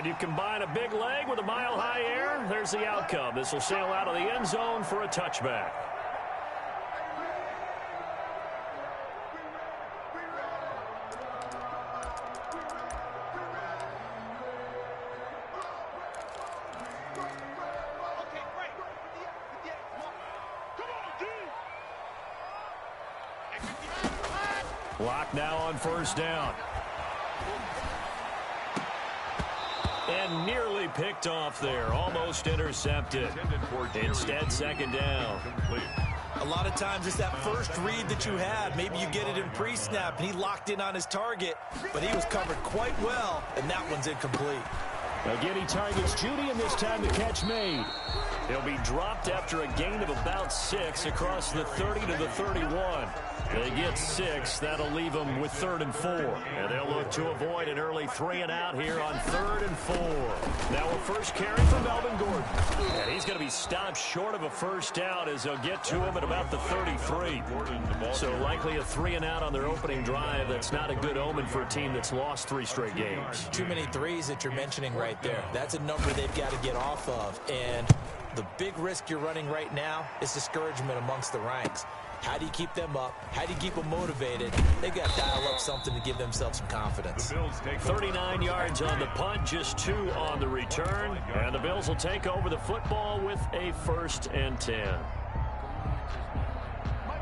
And you combine a big leg with a mile-high air, there's the outcome. This will sail out of the end zone for a touchback. Block now on first down. And nearly picked off there. Almost intercepted. Instead, second down. A lot of times it's that first read that you had. Maybe you get it in pre-snap, and he locked in on his target, but he was covered quite well, and that one's incomplete. Again, he targets Judy, and this time the catch made. He'll be dropped after a gain of about 6 across the 30 to the 31. They get 6. That'll leave them with 3rd and 4. And they'll look to avoid an early 3-and-out here on 3rd and 4. Now a first carry for Melvin Gordon. And he's going to be stopped short of a first down as they'll get to him at about the 33. So likely a 3-and-out on their opening drive. That's not a good omen for a team that's lost 3 straight games. Too many threes that you're mentioning right there. That's a number they've got to get off of. And the big risk you're running right now is discouragement amongst the ranks. How do you keep them up? How do you keep them motivated? They've got to dial up something to give themselves some confidence. 39 yards on the punt, just 2 on the return. And the Bills will take over the football with a 1st and 10.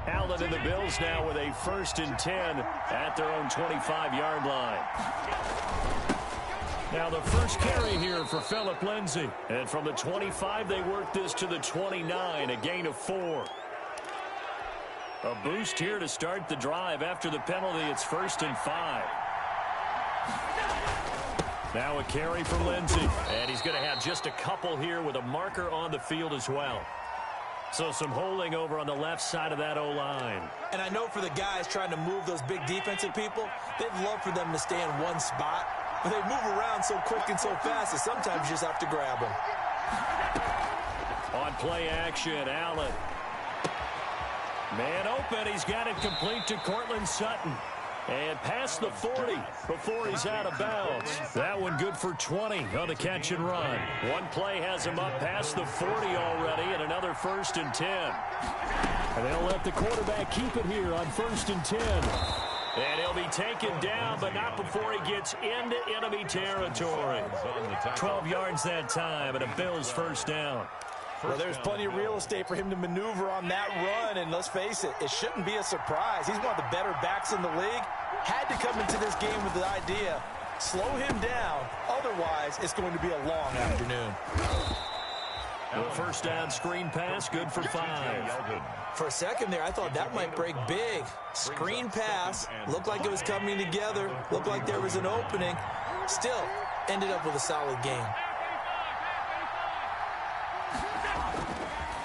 Allen and the Bills now with a 1st and 10 at their own 25-yard line. Now the first carry here for Phillip Lindsay. And from the 25, they work this to the 29, a gain of 4. A boost here to start the drive. After the penalty, it's 1st and 5. Now a carry for Lindsay. And he's going to have just a couple here with a marker on the field as well. So some holding over on the left side of that O-line. And I know for the guys trying to move those big defensive people, they'd love for them to stay in one spot. But they move around so quick and so fast that sometimes you just have to grab them. On play action, Allen. Man open, he's got it complete to Cortland Sutton. And past the 40 before he's out of bounds. That one good for 20 on the catch and run. One play has him up past the 40 already, and another 1st and 10. And they'll let the quarterback keep it here on 1st and 10. And he'll be taken down, but not before he gets into enemy territory. 12 yards that time, and a Bills 1st down. Well, there's plenty of real estate for him to maneuver on that run, and let's face it, it shouldn't be a surprise. He's one of the better backs in the league. Had to come into this game with the idea, slow him down, otherwise it's going to be a long afternoon. The 1st down screen pass, good for 5. For a second there, I thought that might break big. Screen pass, looked like it was coming together, looked like there was an opening. Still, ended up with a solid game.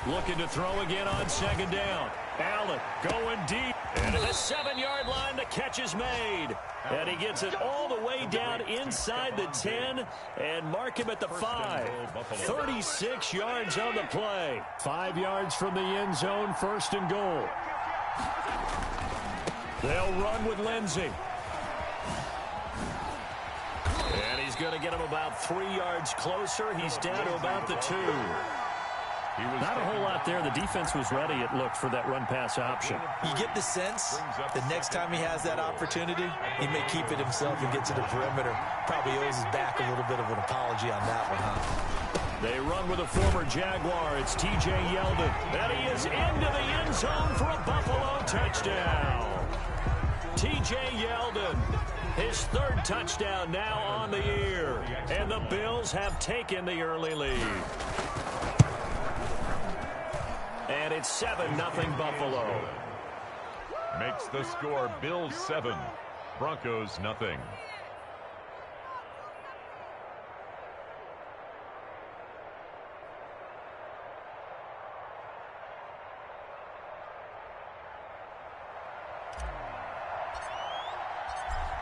Looking to throw again on 2nd down. Allen going deep. And at the 7-yard line, the catch is made. And he gets it all the way down inside the 10 and mark him at the 5. 36 yards on the play. 5 yards from the end zone, 1st and goal. They'll run with Lindsay. And he's going to get him about 3 yards closer. He's down to about the 2. Not a whole lot there. The defense was ready, it looked, for that run-pass option. You get the sense the next time he has that opportunity, he may keep it himself and get to the perimeter. Probably owes his back a little bit of an apology on that one, huh? They run with a former Jaguar. It's T.J. Yeldon. And he is into the end zone for a Buffalo touchdown. T.J. Yeldon, his 3rd touchdown now on the year. And the Bills have taken the early lead. And it's 7-0 Buffalo. Makes the score Bills 7, Broncos nothing.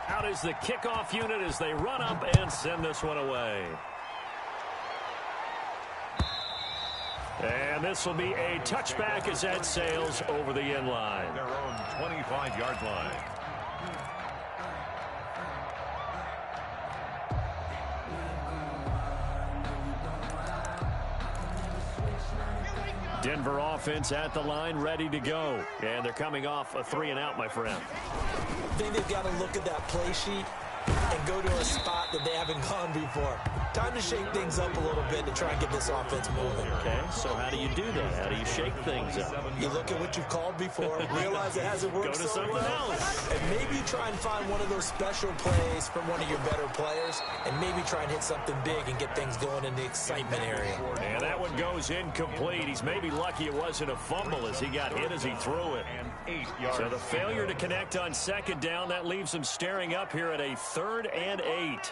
Out is the kickoff unit as they run up and send this one away. And this will be a touchback as that sails over the end line. Their own 25-yard line. Denver offense at the line, ready to go. And they're coming off a 3-and-out, my friend. I think they've got to look at that play sheet and go to a spot that they haven't gone before. Time to shake things up a little bit to try and get this offense moving. Okay, so how do you do that? How do you shake things up? You look at what you've called before, realize it hasn't worked Go to so something well, else. and maybe try and find one of those special plays from one of your better players, and maybe try and hit something big and get things going in the excitement area. And that one goes incomplete. He's maybe lucky it wasn't a fumble as he got hit as he threw it. So the failure to connect on second down, that leaves him staring up here at a 3rd and 8.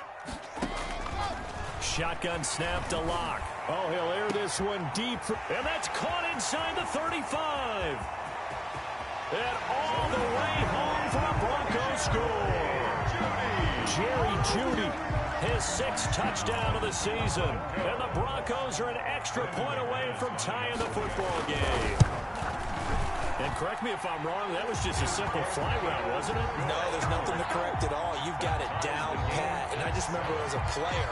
Shotgun snap to Locke. Oh, he'll air this one deep. And that's caught inside the 35. And all the way home for a Broncos score. Jerry Jeudy, his 6th touchdown of the season. And the Broncos are an extra point away from tying the football game. And correct me if I'm wrong, that was just a simple fly route, wasn't it? No, there's nothing to correct at all. You've got it down pat. And I just remember as a player,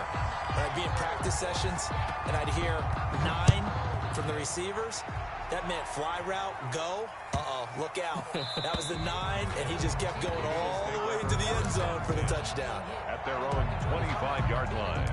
when I'd be in practice sessions and I'd hear 9 from the receivers, that meant fly route, go. Uh-oh, look out. That was the 9, and he just kept going all the way into the end zone for the touchdown. At their own 25-yard line.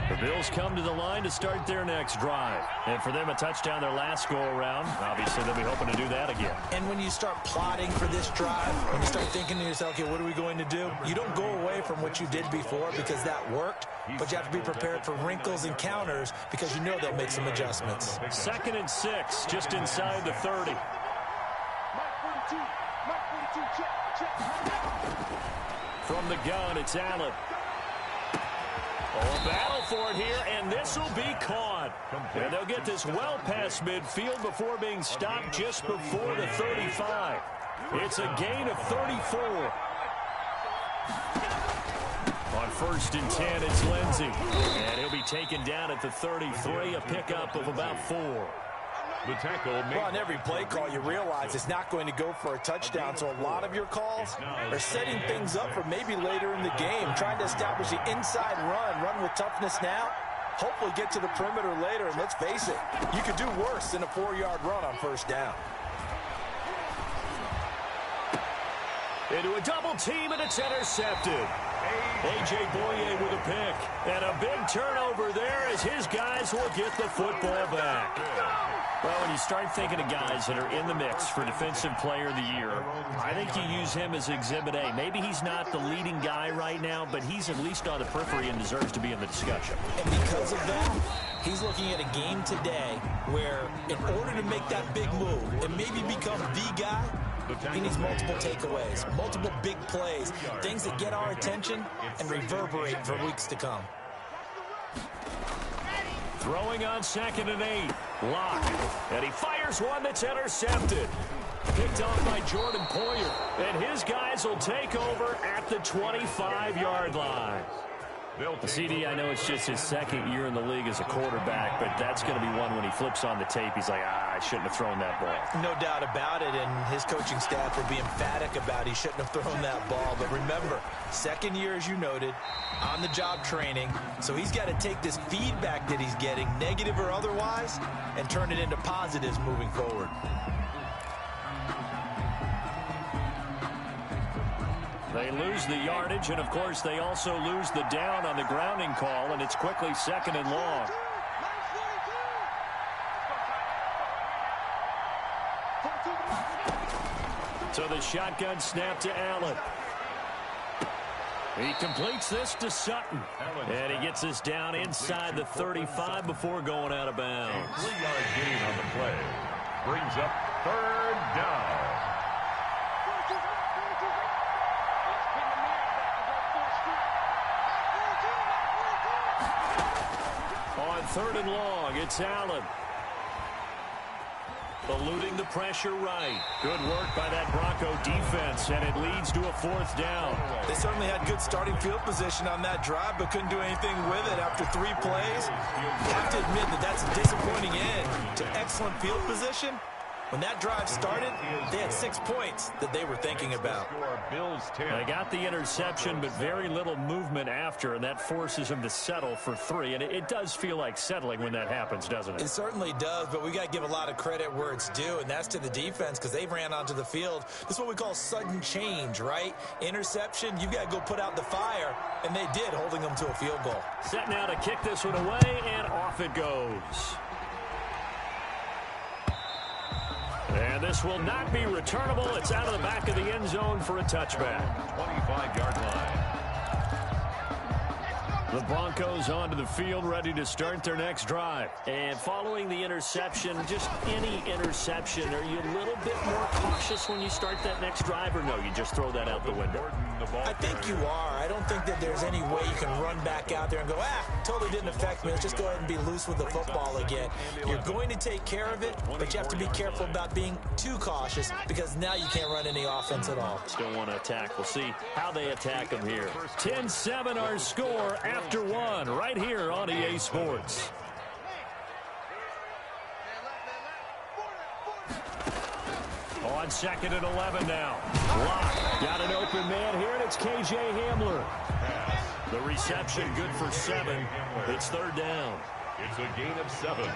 The Bills come to the line to start their next drive. And for them, a touchdown their last go-around. Obviously, they'll be hoping to do that again. And when you start plotting for this drive, when you start thinking to yourself, okay, what are we going to do? You don't go away from what you did before because that worked, but you have to be prepared for wrinkles and counters because you know they'll make some adjustments. 2nd and 6, just inside the 30. From the gun, it's Allen. Oh, a battle for it here, and this will be caught. And they'll get this well past midfield before being stopped just before the 35. It's a gain of 34. On 1st and 10, it's Lindsey. And he'll be taken down at the 33, a pickup of about 4. The tackle made. Well, on every play call, you realize it's not going to go for a touchdown, so a lot of your calls are setting things up for maybe later in the game, trying to establish the inside run with toughness now, hopefully get to the perimeter later, and let's face it, you could do worse than a 4-yard run on 1st down. Into a double team, and it's intercepted. A.J. Boye with a pick. And a big turnover there as his guys will get the football back. Well, when you start thinking of guys that are in the mix for Defensive Player of the Year, I think you use him as Exhibit A. Maybe he's not the leading guy right now, but he's at least on the periphery and deserves to be in the discussion. And because of that, he's looking at a game today where in order to make that big move and maybe become the guy, he needs multiple takeaways, multiple big plays, things that get our attention and reverberate for weeks to come. Throwing on 2nd and 8. Locke. And he fires one that's intercepted. Picked off by Jordan Poyer. And his guys will take over at the 25-yard line. CD, I know it's just his 2nd year in the league as a quarterback, but that's going to be one when he flips on the tape, he's like, I shouldn't have thrown that ball. No doubt about it, and his coaching staff will be emphatic about he shouldn't have thrown that ball. But remember, 2nd year, as you noted, on-the-job training, so he's got to take this feedback that he's getting, negative or otherwise, and turn it into positives moving forward. They lose the yardage, and, of course, they also lose the down on the grounding call, and it's quickly 2nd and long. So the shotgun snap to Allen. He completes this to Sutton, and he gets this down inside the 35 before going out of bounds. 3-yard gain on the play. Brings up 3rd down. On 3rd and long, it's Allen. Eluding the pressure right. Good work by that Bronco defense, and it leads to a 4th down. They certainly had good starting field position on that drive, but couldn't do anything with it after 3 plays. You have to admit that that's a disappointing end to excellent field position When that drive started, they had 6 points that they were thinking about. They got the interception, but very little movement after, and that forces them to settle for 3. And it does feel like settling when that happens, doesn't it? It certainly does, but we got to give a lot of credit where it's due, and that's to the defense because they ran onto the field. This is what we call sudden change, right? Interception, you've got to go put out the fire, and they did, holding them to a field goal. Set now to kick this one away, and off it goes. And this will not be returnable. It's out of the back of the end zone for a touchback. 25-yard line. The Broncos onto the field, ready to start their next drive. And following the interception, just any interception, are you a little bit more cautious when you start that next drive, or no, you just throw that out the window? I think you are. I don't think that there's any way you can run back out there and go, totally didn't affect me. Let's just go ahead and be loose with the football again. You're going to take care of it, but you have to be careful about being too cautious because now you can't run any offense at all. Still want to attack. We'll see how they attack them here. 10-7 our score after 1 right here on EA Sports. On 2nd and 11 now. Lock got an open man here, and it's K.J. Hamler. The reception good for 7. It's 3rd down. It's a gain of 7.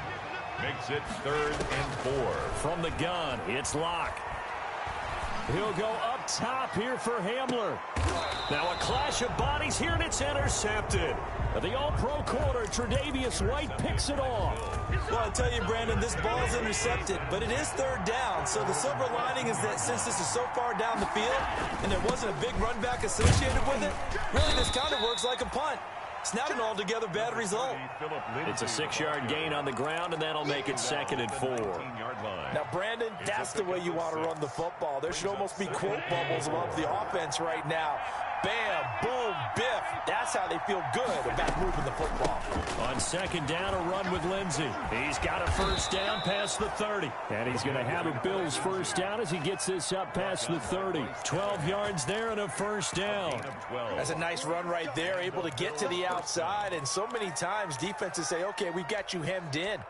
Makes it 3rd and 4. From the gun, it's Lock. He'll go up top here for Hamler. Now a clash of bodies here, and it's intercepted. The All-Pro corner, Tre'Davious White, picks it off. Well, I tell you, Brandon, this ball's intercepted, but it is 3rd down. So the silver lining is that since this is so far down the field and there wasn't a big run back associated with it, really this kind of works like a punt. It's not an altogether bad result. It's a 6-yard gain on the ground, and that'll make it 2nd and 4. Now, Brandon, that's the way you want to run the football. There should almost be quote bubbles above the offense right now. Bam, boom, biff. That's how they feel good about moving the football. On 2nd down, a run with Lindsey. He's got a 1st down past the 30. And he's going to have a Bills 1st down as he gets this up past the 30. 12 yards there and a 1st down. That's a nice run right there, able to get to the outside. And so many times defenses say, okay, we've got you hemmed in.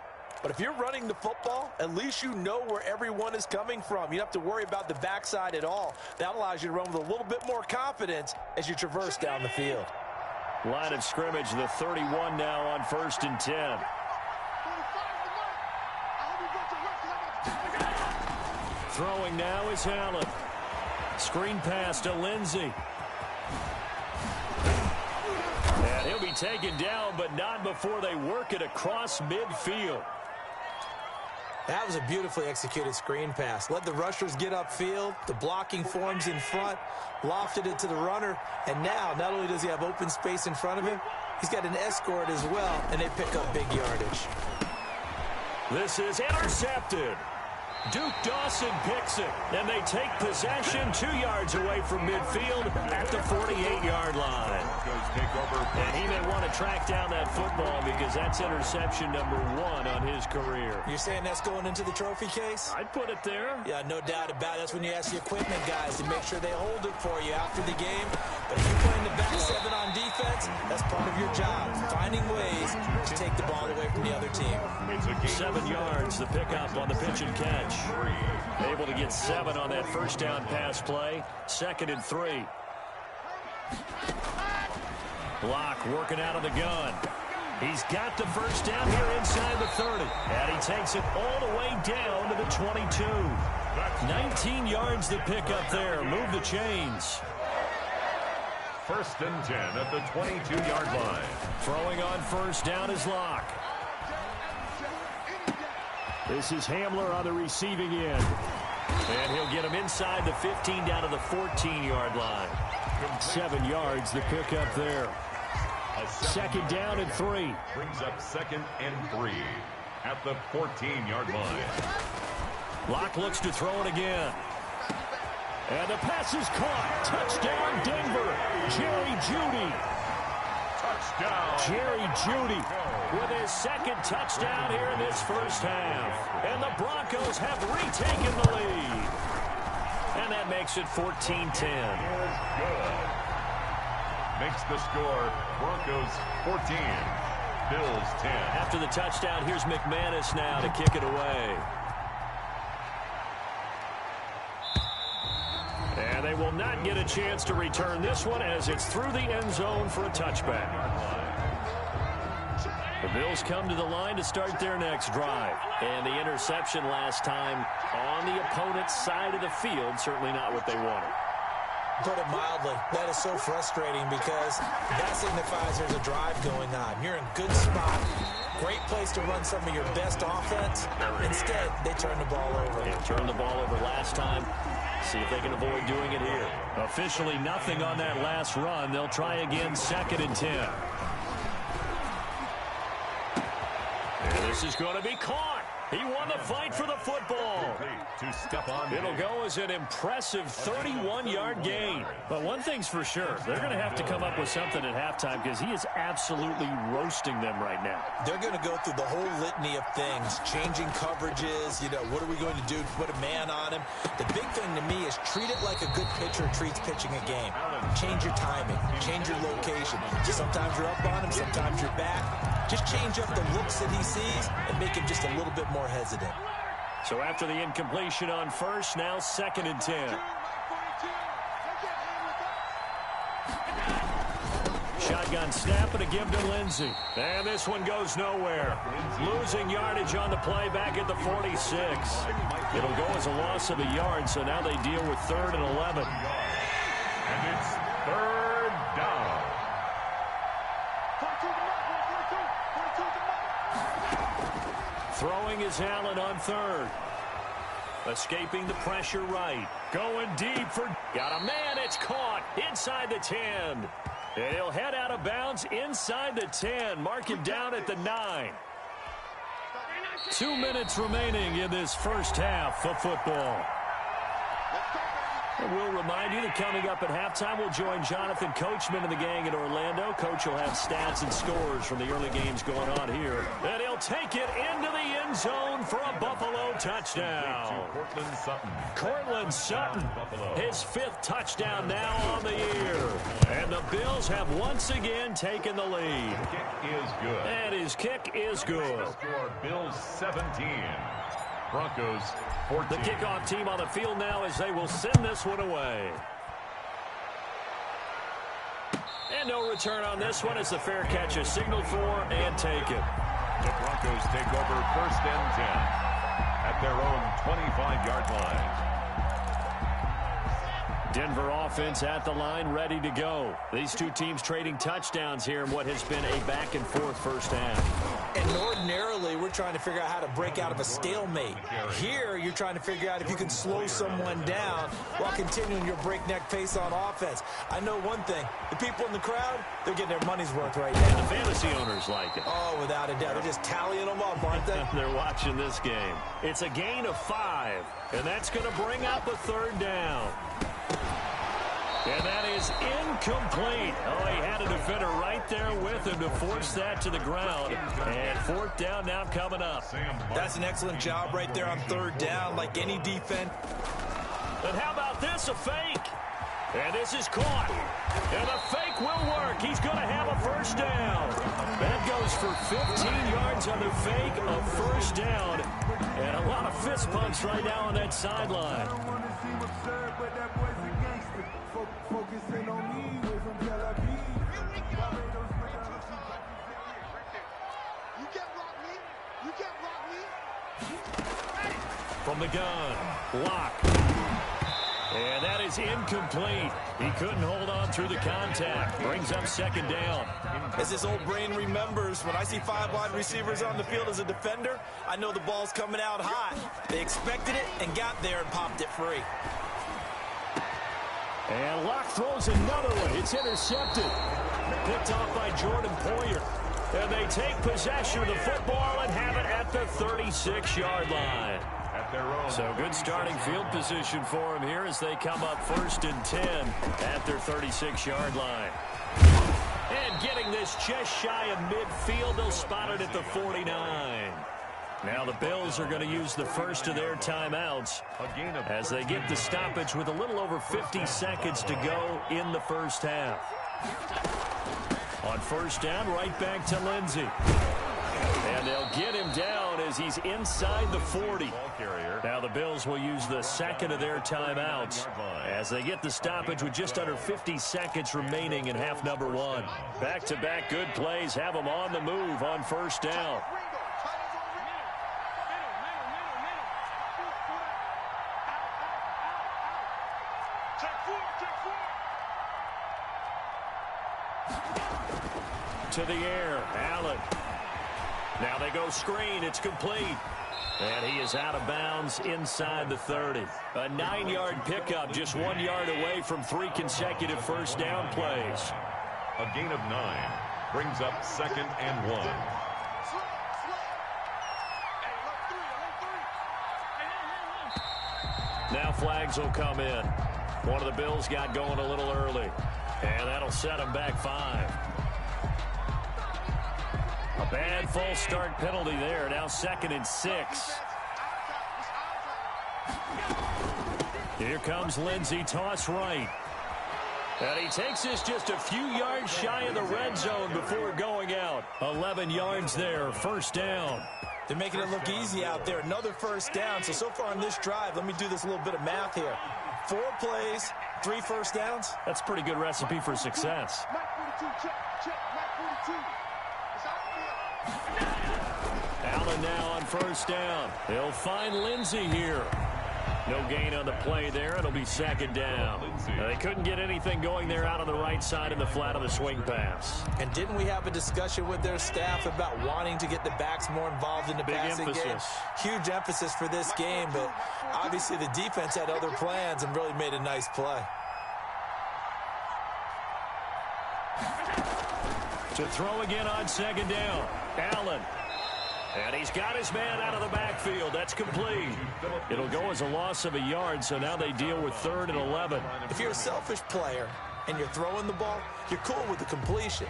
But if you're running the football, at least you know where everyone is coming from. You don't have to worry about the backside at all. That allows you to run with a little bit more confidence as you traverse down the field. Line of scrimmage, the 31 now on 1st and 10. Throwing now is Allen. Screen pass to Lindsey. And he'll be taken down, but not before they work it across midfield. That was a beautifully executed screen pass. Let the rushers get upfield. The blocking forms in front. Lofted it to the runner. And now, not only does he have open space in front of him, he's got an escort as well, and they pick up big yardage. This is intercepted. Duke Dawson picks it, and they take possession 2 yards away from midfield at the 48-yard line. And he may want to track down that football because that's interception number 1 on his career. You're saying that's going into the trophy case? I'd put it there. Yeah, no doubt about it. That's when you ask the equipment guys to make sure they hold it for you after the game. But if you're playing the back 7 on defense, that's part of your job, finding ways to take the ball away from the other team. 7 yards, the pickup on the pitch and catch. Able to get 7 on that 1st down pass play. 2nd and 3. Block working out of the gun. He's got the 1st down here inside the 30. And he takes it all the way down to the 22. 19 yards the pickup there. Move the chains. 1st and 10 at the 22-yard line. Throwing on 1st down is Lock. This is Hamler on the receiving end. And he'll get him inside the 15 down to the 14-yard line. 7 yards, the pickup there. 2nd down and 3. Brings up 2nd and 3 at the 14-yard line. Lock looks to throw it again. And the pass is caught. Touchdown, Denver. Jerry Jeudy. Touchdown. Jerry Jeudy with his 2nd touchdown here in this 1st half. And the Broncos have retaken the lead. And that makes it 14-10. Makes the score Broncos 14, Bills 10. After the touchdown, here's McManus now to kick it away. they will not get a chance to return this one as it's through the end zone for a touchback. The Bills come to the line to start their next drive. And the interception last time on the opponent's side of the field, certainly not what they wanted. Put it mildly, that is so frustrating because that signifies there's a drive going on. You're in good spot, great place to run some of your best offense. Instead, they turn the ball over. They turned the ball over last time. See if they can avoid doing it here. Officially nothing on that last run. They'll try again, 2nd and 10. And this is going to be caught. He won the fight for the football. It'll go as an impressive 31-yard gain. But one thing's for sure, they're going to have to come up with something at halftime because he is absolutely roasting them right now. They're going to go through the whole litany of things, changing coverages, what are we going to do to put a man on him? The big thing to me is treat it like a good pitcher treats pitching a game. Change your timing, change your location. Sometimes you're up on him, sometimes you're back. Just change up the looks that he sees and make him just a little bit more hesitant. So after the incompletion on first, now 2nd and 10. Shotgun snap and a give to Lindsey. And this one goes nowhere. Losing yardage on the play back at the 46. It'll go as a loss of a yard, so now they deal with 3rd and 11. And it's 3rd down. Throwing is Allen on 3rd. Escaping the pressure right. Going deep for... Got a man. It's caught inside the 10. And he'll head out of bounds inside the 10. Mark him down at the 9. 2 minutes remaining in this first half of football. And we'll remind you that coming up at halftime, we'll join Jonathan Coachman and the gang in Orlando. Coach will have stats and scores from the early games going on here. And he'll take it into the end zone for a Buffalo touchdown. Cortland Sutton, his 5th touchdown now on the year. And the Bills have once again taken the lead. Kick is good. And his kick is good. Score Bills 17. Broncos 14. The kickoff team on the field now as they will send this one away. And no return on this one as the fair catch is signaled for and taken. The Broncos take over 1st and 10 at their own 25-yard line. Denver offense at the line, ready to go. These two teams trading touchdowns here in what has been a back-and-forth first half. And ordinarily, we're trying to figure out how to break out of a stalemate. Here, you're trying to figure out if you can slow someone down while continuing your breakneck pace on offense. I know one thing. The people in the crowd, they're getting their money's worth right now. And the fantasy owners like it. Oh, without a doubt. They're just tallying them up, aren't they? They're watching this game. It's a gain of 5, and that's going to bring up a 3rd down. And that is incomplete. Oh, he had a defender right there with him to force that to the ground. And 4th down now coming up. That's an excellent job right there on 3rd down, like any defense. And how about this, a fake? And this is caught. And the fake will work. He's going to have a 1st down. That goes for 15 yards on the fake, a 1st down. And a lot of fist pumps right now on that sideline. From the gun, block. And that is incomplete. He couldn't hold on through the contact. Brings up 2nd down. As this old brain remembers, when I see 5 wide receivers on the field as a defender, I know the ball's coming out hot. They expected it and got there and popped it free. And Locke throws another one. It's intercepted. Picked off by Jordan Poyer. And they take possession of the football and have it at the 36-yard line. So good starting field position for him here as they come up 1st and 10 at their 36-yard line. And getting this just shy of midfield, they'll spot it at the 49. Now the Bills are going to use the first of their timeouts as they get the stoppage with a little over 50 seconds to go in the first half. On 1st down, right back to Lindsey. And they'll get him down is he's inside the 40. Now the Bills will use the second of their timeouts as they get the stoppage with just under 50 seconds remaining in half number one. Back-to-back good plays have them on the move on first down. To the air, Allen. Now they go screen. It's complete. And he is out of bounds inside the 30. A 9-yard pickup, just 1 yard away from 3 consecutive first down plays. A gain of 9 brings up 2nd and 1. Now flags will come in. One of the Bills got going a little early. And that'll set them back 5. A bad false start penalty there. Now 2nd and 6. Here comes Lindsey. Toss right. And he takes this just a few yards shy of the red zone before going out. 11 yards there. First down. They're making it look easy out there. Another first down. So far on this drive, let me do this little bit of math here. 4 plays, 3 first downs. That's a pretty good recipe for success. Allen now on first down. He'll find Lindsey here. No gain on the play there. It'll be 2nd down. They couldn't get anything going there out on the right side in the flat of the swing pass. And didn't we have a discussion with their staff about wanting to get the backs more involved in the passing game? Huge emphasis for this game, but obviously the defense had other plans and really made a nice play. To throw again on 2nd down. Allen. And he's got his man out of the backfield. That's complete. It'll go as a loss of a yard, so now they deal with 3rd and 11. If you're a selfish player and you're throwing the ball, you're cool with the completion.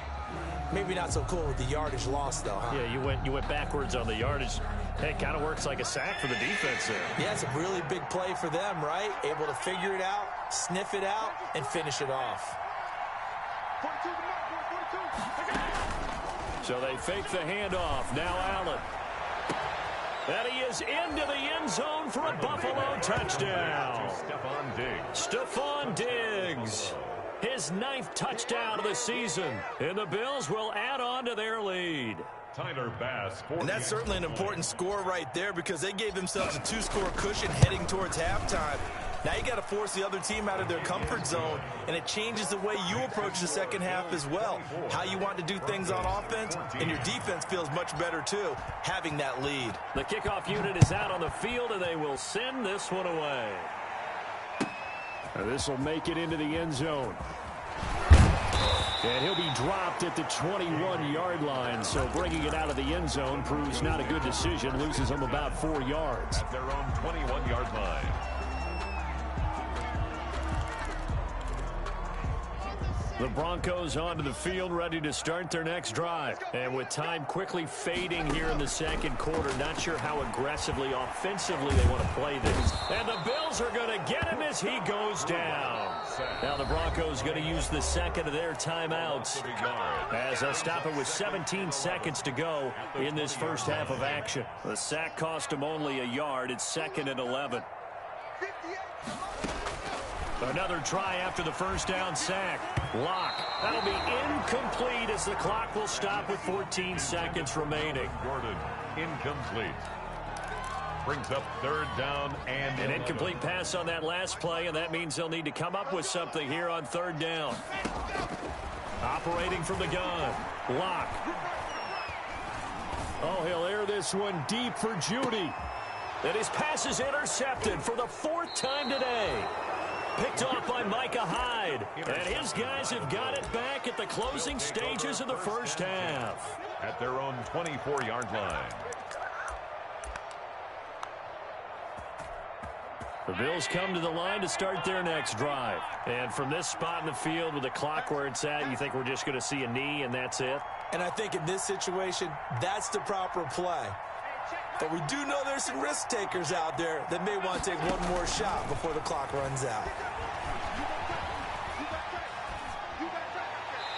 Maybe not so cool with the yardage loss, though, huh? Yeah, you went backwards on the yardage. Hey, it kind of works like a sack for the defense there. Yeah, it's a really big play for them, right? Able to figure it out, sniff it out, and finish it off. So they fake the handoff. Now Allen. And he is into the end zone for a Buffalo touchdown. Stephon Diggs. His 9th touchdown of the season. And the Bills will add on to their lead. Tyler Bass. And that's certainly an important score right there because they gave themselves a 2-score cushion heading towards halftime. Now you got to force the other team out of their comfort zone, and it changes the way you approach the second half as well. How you want to do things on offense, and your defense feels much better too, having that lead. The kickoff unit is out on the field, and they will send this one away. This will make it into the end zone. And he'll be dropped at the 21-yard line, so bringing it out of the end zone proves not a good decision. Loses them about 4 yards. At their own 21-yard line. The Broncos onto the field, ready to start their next drive. And with time quickly fading here in the second quarter, not sure how aggressively, offensively they want to play this. And the Bills are going to get him as he goes down. Now the Broncos going to use the second of their timeouts as they'll stop it with 17 seconds to go in this first half of action. The sack cost him only a yard. It's 2nd and 11. Another try after the first down sack. Lock. That'll be incomplete as the clock will stop with 14 seconds remaining. Gordon, incomplete. Brings up 3rd down and an incomplete pass on that last play, and that means they'll need to come up with something here on 3rd down. Operating from the gun. Lock. Oh, he'll air this one deep for Judy. And his pass is intercepted for the 4th time today. Picked off by Micah Hyde. And his guys have got it back at the closing stages of the first half. At their own 24-yard line. The Bills come to the line to start their next drive. And from this spot in the field with the clock where it's at, you think we're just going to see a knee and that's it? And I think in this situation, that's the proper play. But we do know there's some risk takers out there that may want to take one more shot before the clock runs out.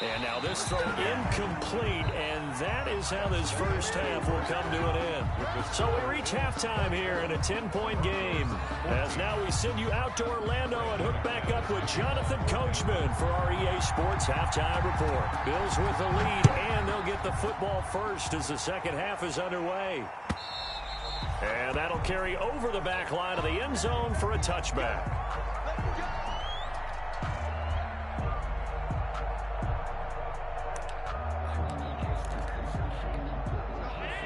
And now this throw incomplete, and that is how this first half will come to an end. So we reach halftime here in a 10-point game. As now we send you out to Orlando and hook back up with Jonathan Coachman for our EA Sports Halftime Report. Bills with the lead, and they'll get the football first as the second half is underway. And that'll carry over the back line of the end zone for a touchback.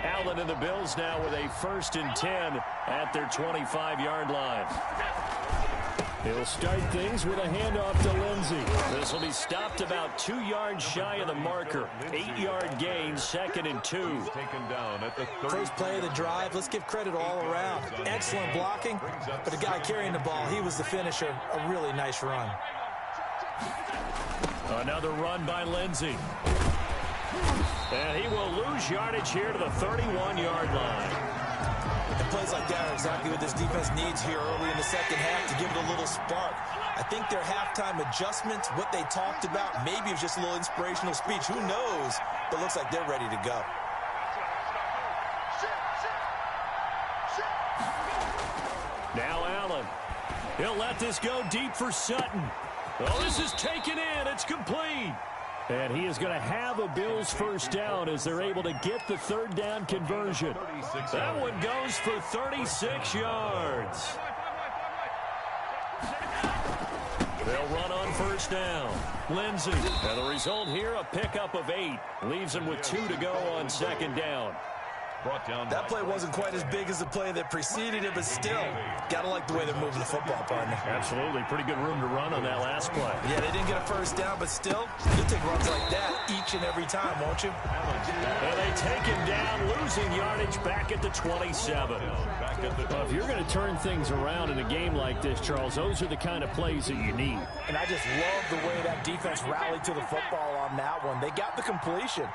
Allen and the Bills now with a 1st and 10 at their 25-yard line. He'll start things with a handoff to Lindsey. This will be stopped about 2 yards shy of the marker. 8-yard gain, 2nd and 2. Taken down at the First play of the drive, let's give credit all around. Excellent blocking, but the guy carrying the ball, he was the finisher. A really nice run. Another run by Lindsey. And he will lose yardage here to the 31-yard line. And plays like that are exactly what this defense needs here early in the second half to give it a little spark. I think their halftime adjustments, what they talked about, maybe it's just a little inspirational speech. Who knows? But it looks like they're ready to go. Now Allen. He'll let this go deep for Sutton. Oh, this is taken in. It's complete. And he is going to have a Bills first down as they're able to get the 3rd down conversion. That one goes for 36 yards. They'll run on 1st down. Lindsey. And the result here, a pickup of 8. Leaves him with 2 to go on 2nd down. That play wasn't quite as big as the play that preceded it, but still, got to like the way they're moving the football, partner. Absolutely. Pretty good room to run on that last play. Yeah, they didn't get a first down, but still, you'll take runs like that each and every time, won't you? And they take him down, losing yardage back at the 27. Well, if you're going to turn things around in a game like this, Charles, those are the kind of plays that you need. And I just love the way that defense rallied to the football on that one. They got the completion,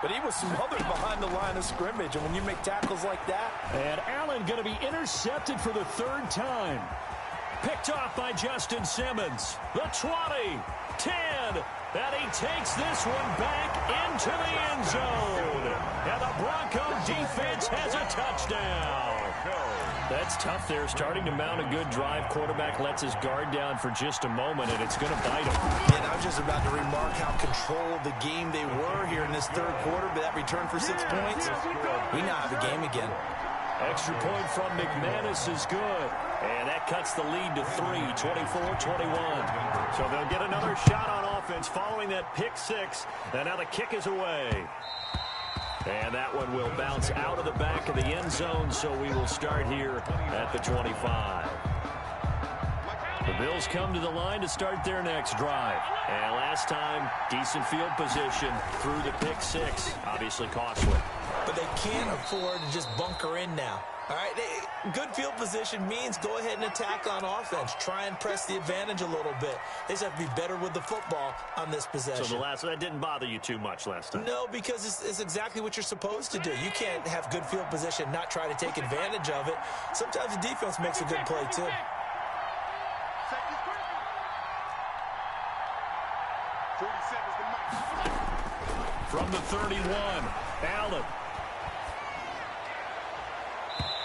but he was smothered behind the line of scrimmage. And when you make tackles like that. And Allen going to be intercepted for the 3rd time. Picked off by Justin Simmons. The 20, 10, and he takes this one back into the end zone. And the Bronco defense has a touchdown. That's tough there, starting to mount a good drive. Quarterback lets his guard down for just a moment, and it's going to bite him. And I was just about to remark how controlled the game they were here in this 3rd quarter, but that return for 6 points, we now have a game again. Extra point from McManus is good. And that cuts the lead to 3, 24-21. So they'll get another shot on offense following that pick 6. And now the kick is away. And that one will bounce out of the back of the end zone, so we will start here at the 25. The Bills come to the line to start their next drive. And last time, decent field position through the pick 6. Obviously costly. But they can't afford to just bunker in now. All right, good field position means go ahead and attack on offense. Try and press the advantage a little bit. They just have to be better with the football on this possession. So that didn't bother you too much last time? No, because it's exactly what you're supposed to do. You can't have good field position, not try to take advantage of it. Sometimes the defense makes a good play, too. From the 31, Allen.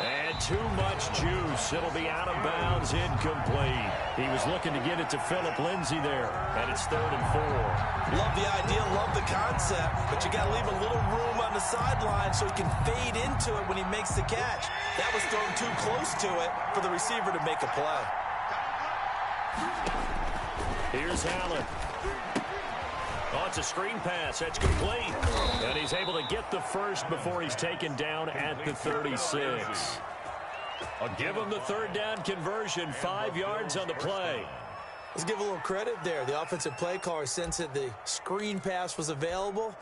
And too much juice. It'll be out of bounds, incomplete. He was looking to get it to Phillip Lindsay there, and it's 3rd and 4. Love the idea, love the concept, but you got to leave a little room on the sideline so he can fade into it when he makes the catch. That was thrown too close to it for the receiver to make a play. Here's Allen. Oh, it's a screen pass. That's complete. And he's able to get the first before he's taken down at the 36. I'll give him the 3rd down conversion, 5 yards on the play. Let's give a little credit there. The offensive play caller sensed that the screen pass was available.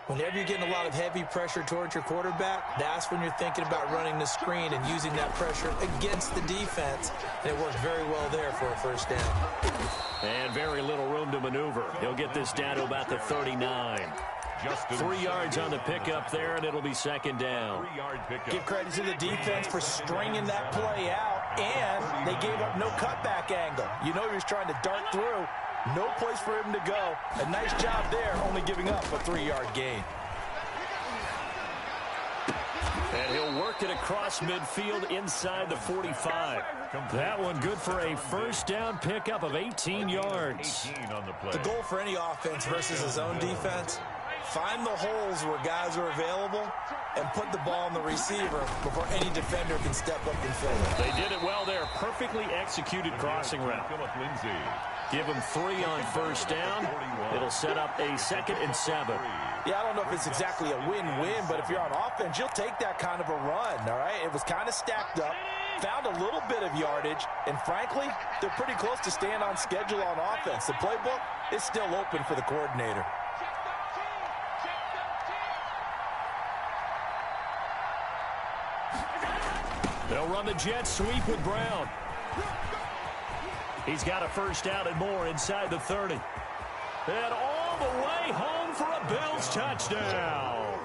Whenever you're getting a lot of heavy pressure towards your quarterback, that's when you're thinking about running the screen and using that pressure against the defense. And it worked very well there for a 1st down. And very little room to maneuver. He'll get this down to about the 39. 3 yards on the pickup there, and it'll be 2nd down. Give credit to the defense for stringing that play out, and they gave up no cutback angle. You know he was trying to dart through, No place for him to go. A nice job there, only giving up a 3-yard gain. And he'll work it across midfield inside the 45. That one good for a first down pickup of 18 yards. 18 on the play. The goal for any offense versus his own defense, find the holes where guys are available and put the ball on the receiver before any defender can step up and fill it. They did it well there. Perfectly executed crossing route. Give him 3 on first down. It'll set up a 2nd and 7. Yeah, I don't know if it's exactly a win-win, but if you're on offense, you'll take that kind of a run, all right? It was kind of stacked up, found a little bit of yardage, and frankly, they're pretty close to staying on schedule on offense. The playbook is still open for the coordinator. They'll run the jet sweep with Brown. He's got a first down and more inside the 30. And all the way home for a Bills touchdown.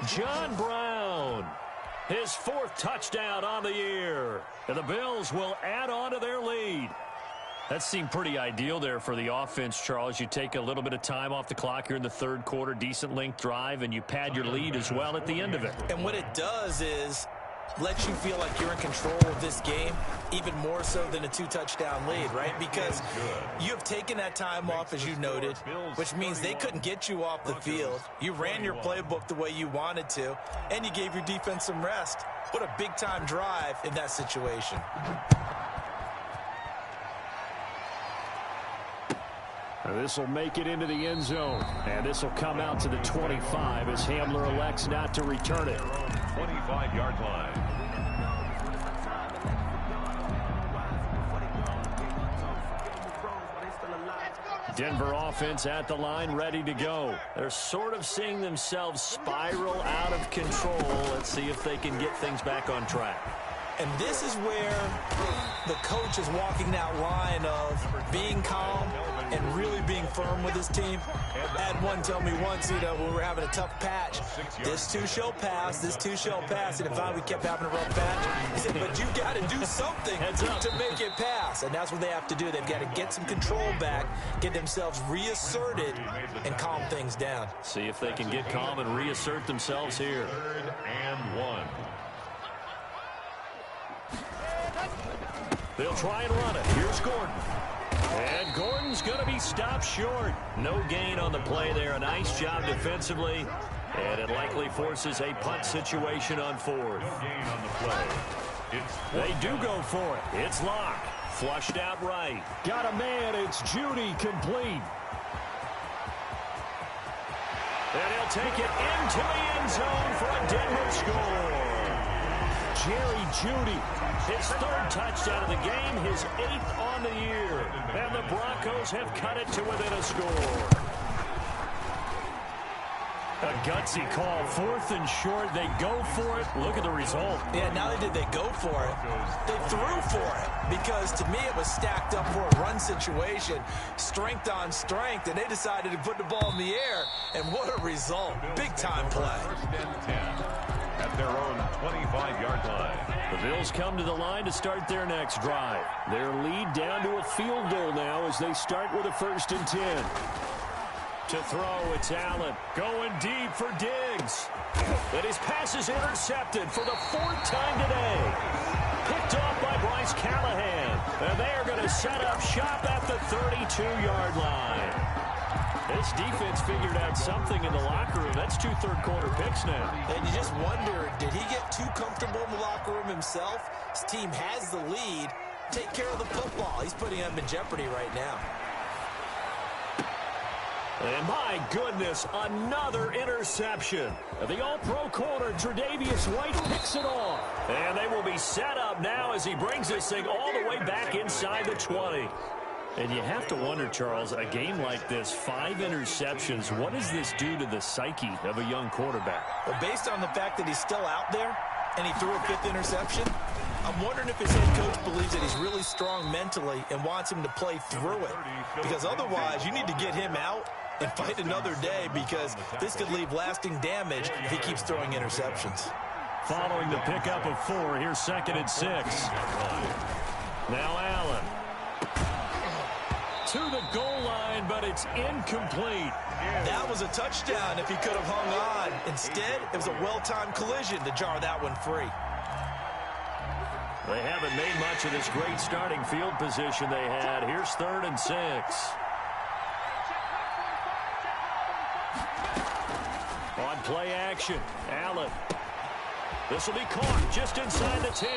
John Brown, his 4th touchdown on the year. And the Bills will add on to their lead. That seemed pretty ideal there for the offense, Charles. You take a little bit of time off the clock here in the 3rd quarter, decent length drive, and you pad your lead as well at the end of it. And what it does is lets you feel like you're in control of this game, even more so than a 2-touchdown lead, right? Because you have taken that time off, as you noted, which means they couldn't get you off the field. You ran your playbook the way you wanted to, and you gave your defense some rest. What a big-time drive in that situation. This will make it into the end zone, and this will come out to the 25 as Hamler elects not to return it. 25-yard line. Denver offense at the line, ready to go. They're sort of seeing themselves spiral out of control. Let's see if they can get things back on track. And this is where the coach is walking that line of being calm and really being firm with his team. I had one tell me once, when we were having a tough patch, this too shall pass, this too shall pass. And if we kept having a rough patch, he said, but you got to do something to make it pass. And that's what they have to do. They've got to get some control back, get themselves reasserted, and calm things down. See if they can get calm and reassert themselves here. 3rd and 1. They'll try and run it. Here's Gordon. And Gordon's going to be stopped short. No gain on the play there. A nice job defensively. And it likely forces a punt situation on 4th. No gain on the play. They do go for it. It's Locke. Flushed out right. Got a man. It's Judy complete. And he'll take it into the end zone for a Denver score. Jerry Judy, his 3rd touchdown of the game, his 8th on the year. And the Broncos have cut it to within a score. A gutsy call, 4th and short. They go for it. Look at the result. Yeah, not only did they go for it, they threw for it. Because to me, it was stacked up for a run situation, strength on strength, and they decided to put the ball in the air. And what a result. Big-time play. 1st and 10 at their own 25-yard line. The Bills come to the line to start their next drive. Their lead down to a field goal now as they start with a 1st and 10. To throw, it's Allen going deep for Diggs. And his pass is intercepted for the 4th time today. Picked off by Bryce Callahan. And they are going to set up shop at the 32-yard line. This defense figured out something in the locker room. That's 2 third-quarter picks now. And you just wonder, did he get too comfortable in the locker room himself? His team has the lead. Take care of the football. He's putting them in jeopardy right now. And my goodness, another interception. The all-pro corner, Tre'Davious White, picks it off. And they will be set up now as he brings this thing all the way back inside the 20. And you have to wonder, Charles, a game like this, 5 interceptions, what does this do to the psyche of a young quarterback? Well, based on the fact that he's still out there and he threw a 5th interception, I'm wondering if his head coach believes that he's really strong mentally and wants him to play through it. Because otherwise, you need to get him out and fight another day, because this could leave lasting damage if he keeps throwing interceptions. Following the pickup of 4, here's 2nd and 6. Now Allen. to the goal line, but it's incomplete. That was a touchdown if he could have hung on. Instead, it was a well-timed collision to jar that one free. They haven't made much of this great starting field position they had. Here's 3rd and 6. On play action, Allen. This will be caught just inside the 10.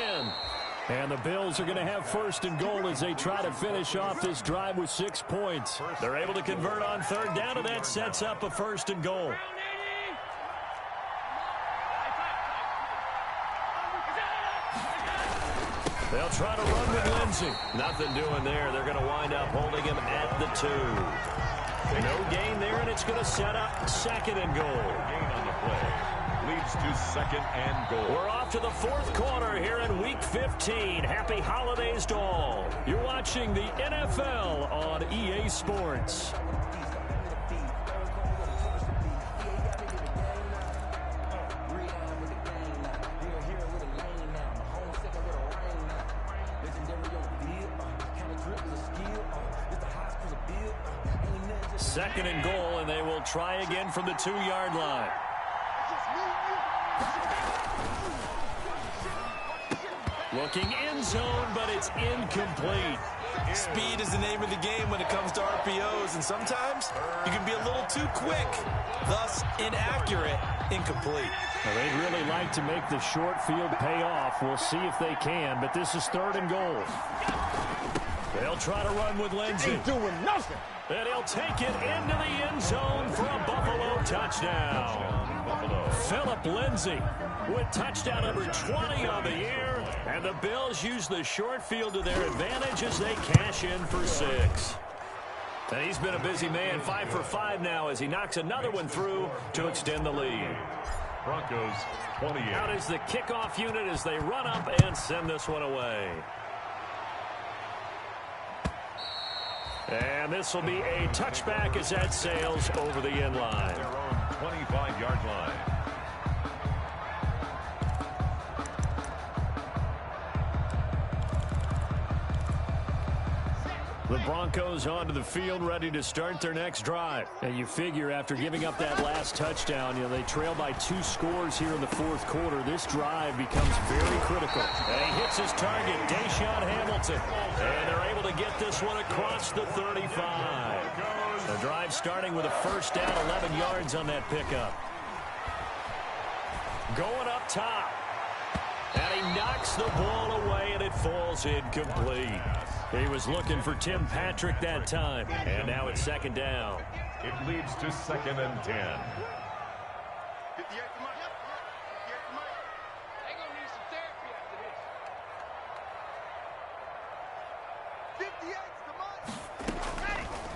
And the Bills are going to have 1st and goal as they try to finish off this drive with 6 points. They're able to convert on 3rd down, and that sets up a 1st and goal. They'll try to run with Lindsey. Nothing doing there. They're going to wind up holding him at the 2. No gain there, and it's going to set up 2nd and goal. Gain on the play. Leads to 2nd and goal. We're off to the 4th quarter here in Week 15. Happy holidays to all. You're watching the NFL on EA Sports. Second and goal, and they will try again from the 2-yard line. Looking end zone, but it's incomplete. Speed is the name of the game when it comes to RPOs, and sometimes you can be a little too quick, thus inaccurate, incomplete. Well, they'd really like to make the short field pay off. We'll see if they can, but this is 3rd and goal. They'll try to run with Lindsey. Ain't doing nothing. And he'll take it into the end zone for a Buffalo touchdown. Phillip Lindsey with touchdown number 20 on the year. And the Bills use the short field to their advantage as they cash in for 6. And he's been a busy man, 5 for 5 now as he knocks another one through to extend the lead. Broncos 28. Out is the kickoff unit as they run up and send this one away. And this will be a touchback as that sails over the end line. Their own 25-yard line. The Broncos onto the field ready to start their next drive. And you figure after giving up that last touchdown, they trail by 2 scores here in the 4th quarter. This drive becomes very critical. And he hits his target, Deshaun Hamilton. And they're able to get this one across the 35. The drive starting with a 1st down, 11 yards on that pickup. Going up top. And he knocks the ball away, and it falls incomplete. He was looking for Tim Patrick that time. And now it's 2nd down. It leads to 2nd and 10.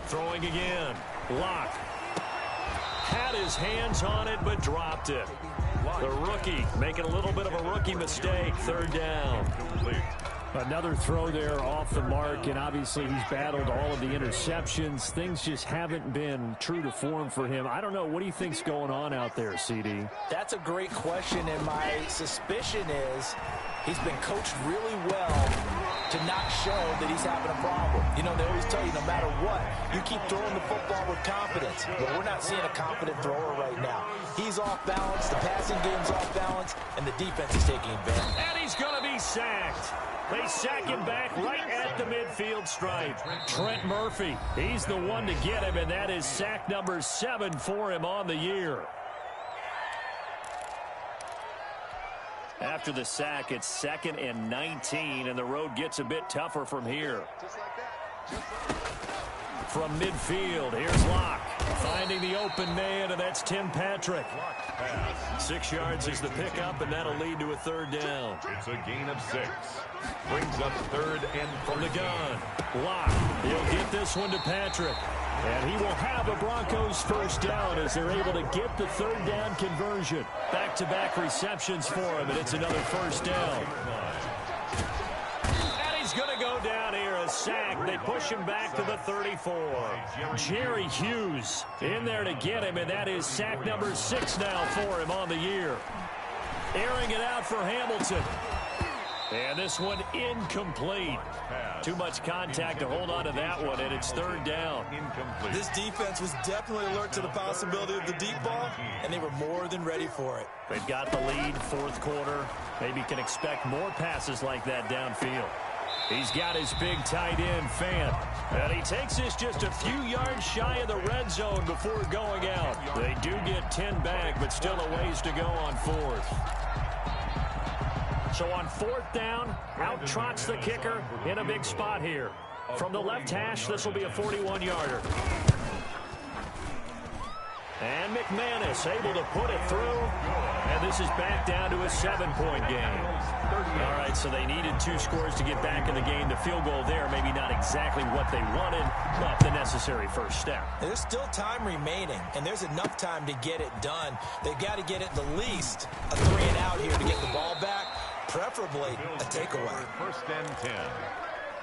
Throwing again. Lock. Had his hands on it, but dropped it. The rookie making a little bit of a rookie mistake. 3rd down. Another throw there off the mark, and obviously he's battled all of the interceptions. Things just haven't been true to form for him. I don't know. What do you think's going on out there, CD? That's a great question, and my suspicion is he's been coached really well to not show that he's having a problem. They always tell you no matter what, you keep throwing the football with confidence. But we're not seeing a confident thrower right now. He's off balance, the passing game's off balance, and the defense is taking advantage. And he's going to be sacked. They sack him back right at the midfield stripe. Trent Murphy, he's the one to get him, and that is sack number 7 for him on the year. After the sack, it's 2nd and 19, and the road gets a bit tougher from here. From midfield, here's Locke. Finding the open man, and that's Tim Patrick. 6 yards is the pickup, and that'll lead to a 3rd down. It's a gain of 6. Brings up 3rd and from the gun. Locke, he'll get this one to Patrick. And he will have a Broncos 1st down as they're able to get the 3rd down conversion. Back-to-back receptions for him, and it's another 1st down. And he's going to go down here, a sack. They push him back to the 34. Jerry Hughes in there to get him, and that is sack number 6 now for him on the year. Airing it out for Hamilton. And this one incomplete. Too much contact to hold on to that one, and it's third down. Incomplete. This defense was definitely alert to the possibility of the deep ball, and they were more than ready for it. They've got the lead, fourth quarter. Maybe can expect more passes like that downfield. He's got his big tight end, Fant. And he takes this just a few yards shy of the red zone before going out. They do get 10 back, but still a ways to go on fourth. So on fourth down, out trots the kicker in a big spot here. From the left hash, this will be a 41-yarder. And McManus able to put it through. And this is back down to a 7-point game. All right, so they needed 2 scores to get back in the game. The field goal there, maybe not exactly what they wanted, but the necessary first step. There's still time remaining, and there's enough time to get it done. They've got to get it the least a 3-and-out here to get the ball back, preferably a takeaway. First and 10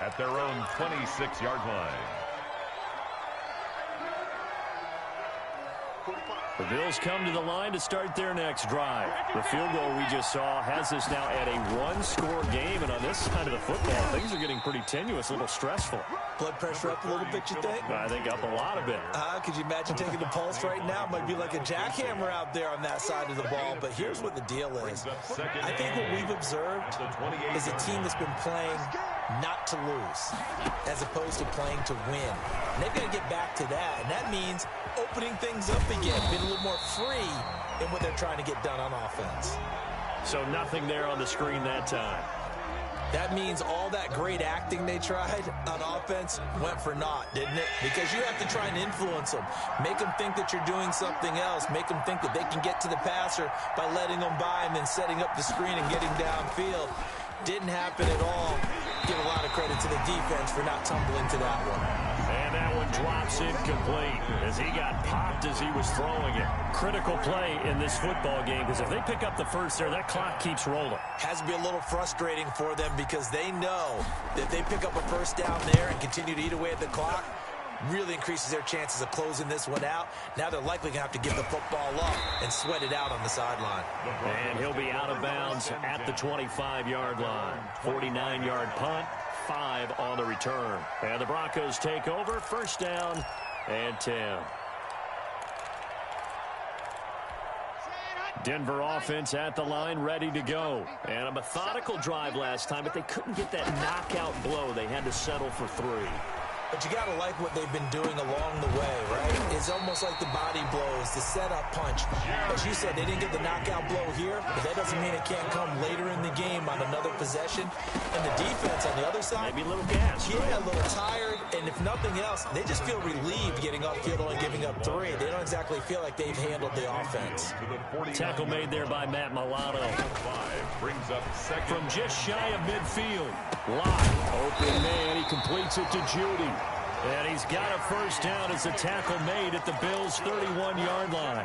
at their own 26-yard line. The Bills come to the line to start their next drive. The field goal we just saw has us now at a 1-score game, and on this side of the football, things are getting pretty tenuous, a little stressful. Blood pressure up a little bit, you think? I think up a lot of it. Could you imagine taking the pulse right now? It might be like a jackhammer out there on that side of the ball, but here's what the deal is. I think what we've observed is a team that's been playing not to lose as opposed to playing to win. And they've got to get back to that, and that means opening things up again, being a little more free in what they're trying to get done on offense. So nothing there on the screen that time. That means all that great acting they tried on offense went for naught, didn't it? Because you have to try and influence them. Make them think that you're doing something else. Make them think that they can get to the passer by letting them by and then setting up the screen and getting downfield. Didn't happen at all. Give a lot of credit to the defense for not tumbling to that one. And that one drops incomplete as he got popped as he was throwing it. Critical play in this football game because if they pick up the first there, that clock keeps rolling. Has to be a little frustrating for them because they know that if they pick up a first down there and continue to eat away at the clock, really increases their chances of closing this one out. Now they're likely going to have to give the football up and sweat it out on the sideline. And he'll be out of bounds at the 25-yard line. 49-yard punt, 5 on the return. And the Broncos take over, first down and 10. Denver offense at the line, ready to go. And a methodical drive last time, but they couldn't get that knockout blow. They had to settle for 3. But you got to like what they've been doing along the way, right? It's almost like the body blows, the setup punch. As you said, they didn't get the knockout blow here, but that doesn't mean it can't come later in the game on another possession. And the defense on the other side, maybe a little gas. Yeah, a little tired. And if nothing else, they just feel relieved getting upfield only giving up 3. They don't exactly feel like they've handled the offense. Tackle made there by Matt Milano. Brings up second. From just shy of midfield. Lock, open man, he completes it to Judy. And he's got a first down as the tackle made at the Bills' 31-yard line.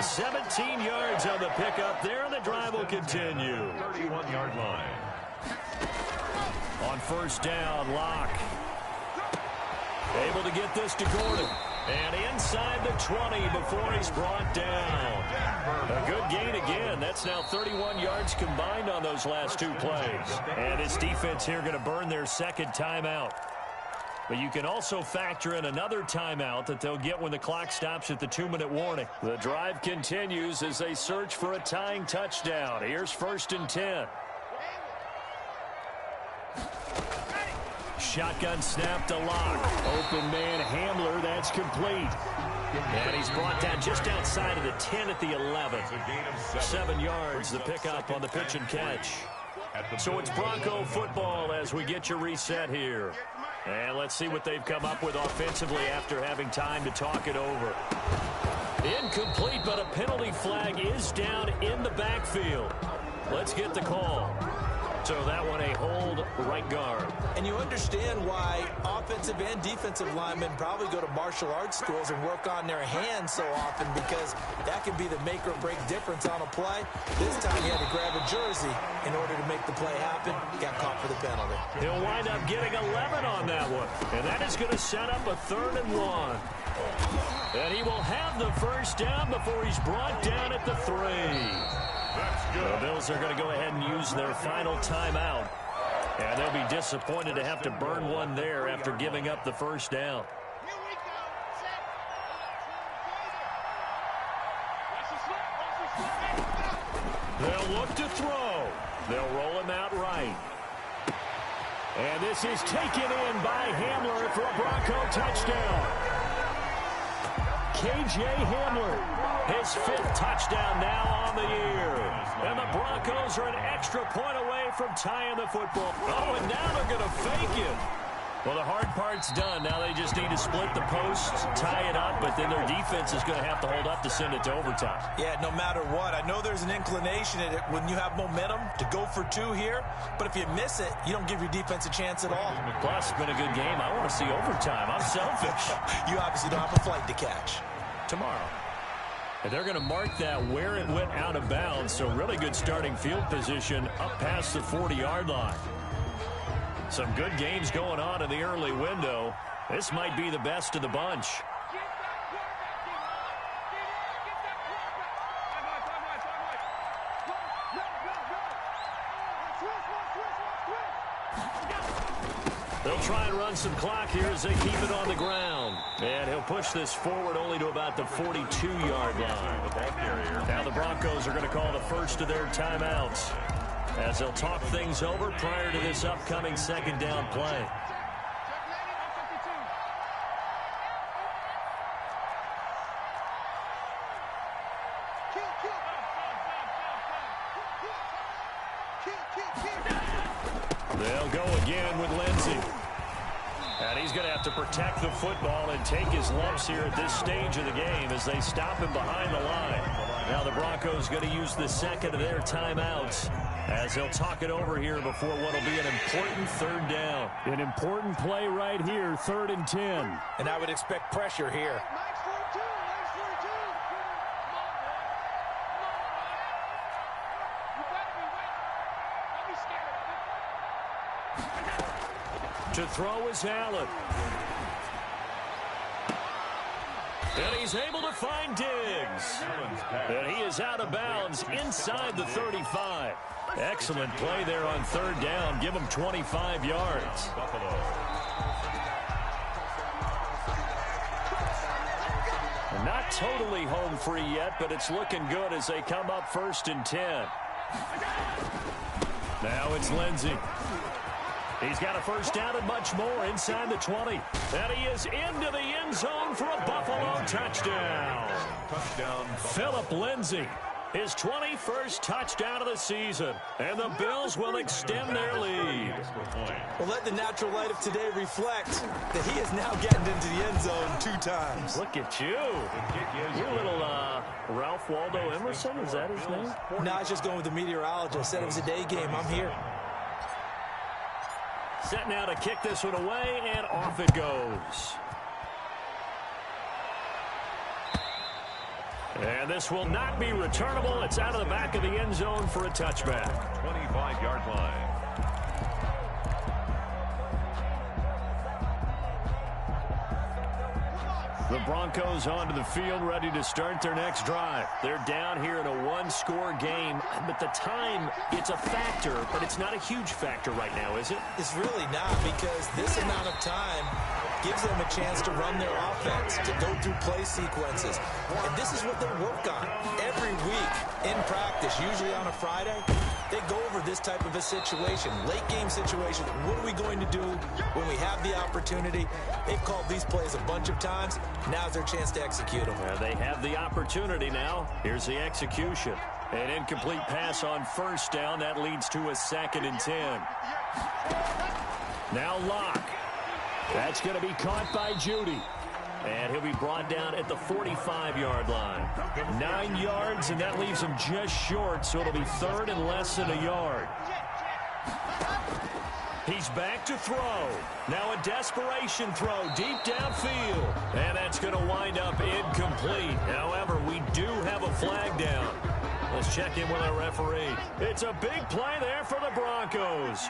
17 yards on the pickup there, and the drive will continue. 31-yard line. On first down, Lock. Able to get this to Gordon. And inside the 20 before he's brought down. A good gain again. That's now 31 yards combined on those last 2 plays. And this defense here going to burn their second timeout. But you can also factor in another timeout that they'll get when the clock stops at the 2-minute warning. The drive continues as they search for a tying touchdown. Here's first and 10. Shotgun snap to Lock. Open man Hamler. That's complete. And he's brought down just outside of the 10 at the 11. 7 yards, the pickup on the pitch and catch. So it's Bronco football as we get you reset here. And let's see what they've come up with offensively after having time to talk it over. Incomplete, but a penalty flag is down in the backfield. Let's get the call. So that one a hold right guard. And you understand why offensive and defensive linemen probably go to martial arts schools and work on their hands so often because that can be the make or break difference on a play. This time he had to grab a jersey in order to make the play happen. Got caught for the penalty. He'll wind up getting 11 on that one. And that is going to set up a 3rd and 1. And he will have the first down before he's brought down at the 3. The Bills are going to go ahead and use their final timeout. And they'll be disappointed to have to burn one there after giving up the first down. They'll look to throw. They'll roll him out right. And this is taken in by Hamler for a Bronco touchdown. K.J. Hamler, his 5th touchdown now on the year. And the Broncos are an extra point away from tying the football. Oh, and now they're going to fake it. Well, the hard part's done. Now they just need to split the posts, tie it up, but then their defense is going to have to hold up to send it to overtime. Yeah, no matter what. I know there's an inclination in it when you have momentum to go for 2 here, but if you miss it, you don't give your defense a chance at all. Plus, it's been a good game. I want to see overtime. I'm selfish. You obviously don't have a flight to catch. Tomorrow. And they're going to mark that where it went out of bounds, so really good starting field position up past the 40-yard line. Some good games going on in the early window. This might be the best of the bunch. They'll try and run some clock here as they keep it on the ground. And he'll push this forward only to about the 42-yard line. Now the Broncos are going to call the first of their timeouts as they'll talk things over prior to this upcoming second down play. They'll go again with Lindsey. And he's going to have to protect the football and take his lumps here at this stage of the game as they stop him behind the line. Now the Broncos going to use the second of their timeouts as they'll talk it over here before what will be an important third down. An important play right here, 3rd and 10. And I would expect pressure here. To throw is Allen. And he's able to find Diggs. And he is out of bounds inside the 35. Excellent play there on 3rd down. Give him 25 yards. Not totally home free yet, but it's looking good as they come up 1st and 10. Now it's Lindsey. He's got a first down and much more inside the 20. And he is into the end zone for a Buffalo touchdown. Phillip Lindsay, his 21st touchdown of the season. And the Bills will extend their lead. Well, let the natural light of today reflect that he is now getting into the end zone 2 times. Look at you. You're a little Ralph Waldo Emerson, is that his name? No, I was just going with the meteorologist. Said it was a day game. I'm here. Set now to kick this one away, and off it goes. And this will not be returnable. It's out of the back of the end zone for a touchback. 25-yard line. The Broncos onto the field, ready to start their next drive. They're down here in a 1-score game, but the time, it's a factor, but it's not a huge factor right now, is it? It's really not, because this amount of time gives them a chance to run their offense, to go through play sequences. And this is what they work on every week in practice, usually on a Friday. They go over this type of a situation, late game situation. What are we going to do when we have the opportunity? They've called these plays a bunch of times. Now's their chance to execute them. They have the opportunity now. Here's the execution. An incomplete pass on 1st down. That leads to a 2nd and 10. Now Locke. That's going to be caught by Judy. And he'll be brought down at the 45-yard line. 9 yards, and that leaves him just short, so it'll be 3rd and less than a yard. He's back to throw. Now a desperation throw deep downfield. And that's going to wind up incomplete. However, we do have a flag down. Let's check in with our referee. It's a big play there for the Broncos.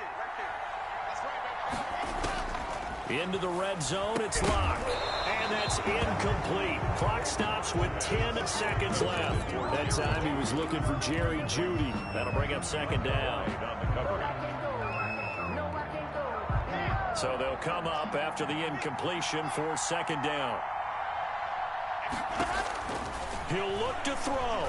Into the red zone, it's Locke. And that's incomplete. Clock stops with 10 seconds left. That time he was looking for Jerry Jeudy. That'll bring up second down. So they'll come up after the incompletion for second down. He'll look to throw.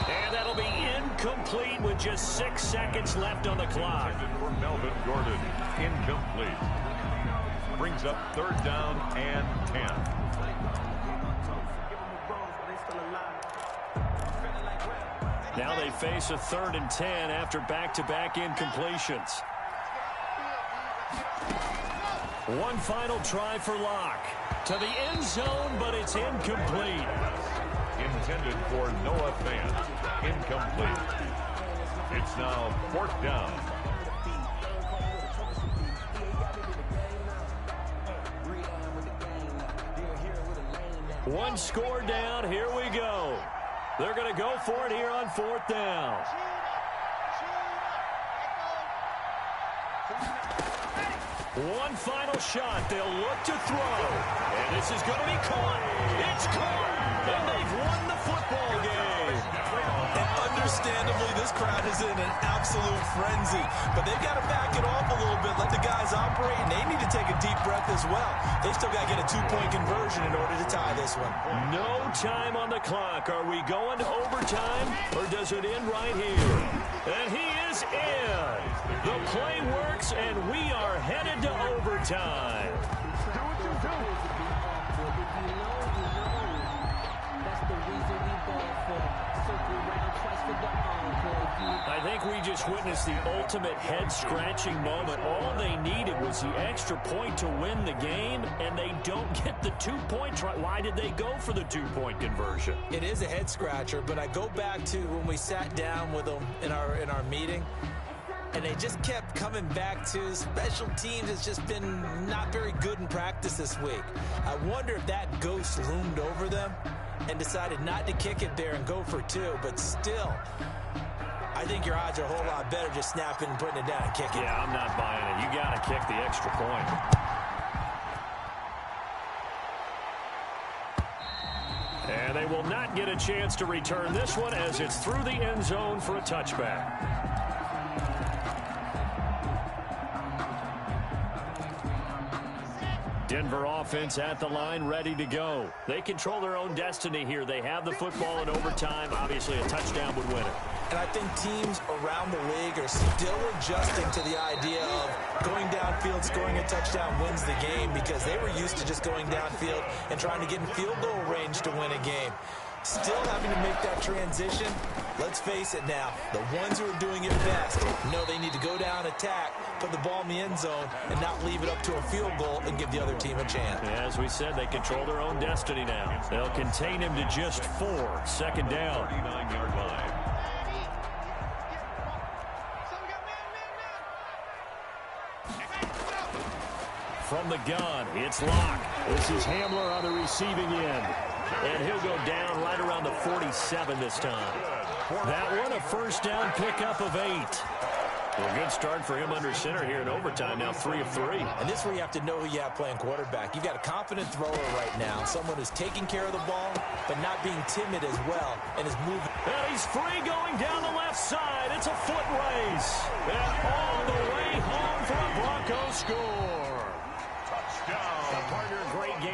And that'll be incomplete with just 6 seconds left on the clock. For Melvin Gordon, incomplete. Brings up third down and 10. Now they face a 3rd and 10 after back-to-back incompletions. One final try for Locke. To the end zone, but it's incomplete. Intended for Noah Fant. Incomplete. It's now 4th down. One score down. Here we go. They're going to go for it here on 4th down. One final shot. They'll look to throw. And this is going to be caught. It's caught. And they've won the football game. And understandably, this crowd is in an absolute frenzy. But they've got to back it off a little bit, let the guys operate, and they need to take a deep breath as well. They still got to get a 2-point conversion in order to tie this one. No time on the clock. Are we going to overtime, or does it end right here? And he is in. The play works, and we are headed to overtime. I think we just witnessed the ultimate head-scratching moment. All they needed was the extra point to win the game, and they don't get the 2-point try. Why did they go for the 2-point conversion? It is a head-scratcher, but I go back to when we sat down with them in our meeting, and they just kept coming back to special teams has just been not very good in practice this week. I wonder if that ghost loomed over them and decided not to kick it there and go for 2, but still, I think your odds are a whole lot better just snapping and putting it down and kicking. Yeah, I'm not buying it. You got to kick the extra point. And they will not get a chance to return this one as it's through the end zone for a touchback. Denver offense at the line, ready to go. They control their own destiny here. They have the football in overtime. Obviously, a touchdown would win it. And I think teams around the league are still adjusting to the idea of going downfield, scoring a touchdown wins the game, because they were used to just going downfield and trying to get in field goal range to win a game. Still having to make that transition. Let's face it now, the ones who are doing it best know they need to go down, attack, put the ball in the end zone, and not leave it up to a field goal and give the other team a chance. As we said, they control their own destiny now. They'll contain him to just 4. Second down. 39-yard line. From the gun, it's Locke. This is Hamler on the receiving end. And he'll go down right around the 47 this time. That one, a first down pickup of 8. Well, a good start for him under center here in overtime. Now 3 of 3. And this is where you have to know who you have playing quarterback. You've got a confident thrower right now, someone who's taking care of the ball, but not being timid as well, and is moving. And he's free going down the left side. It's a foot race. And all the way home for a Broncos score. Touchdown,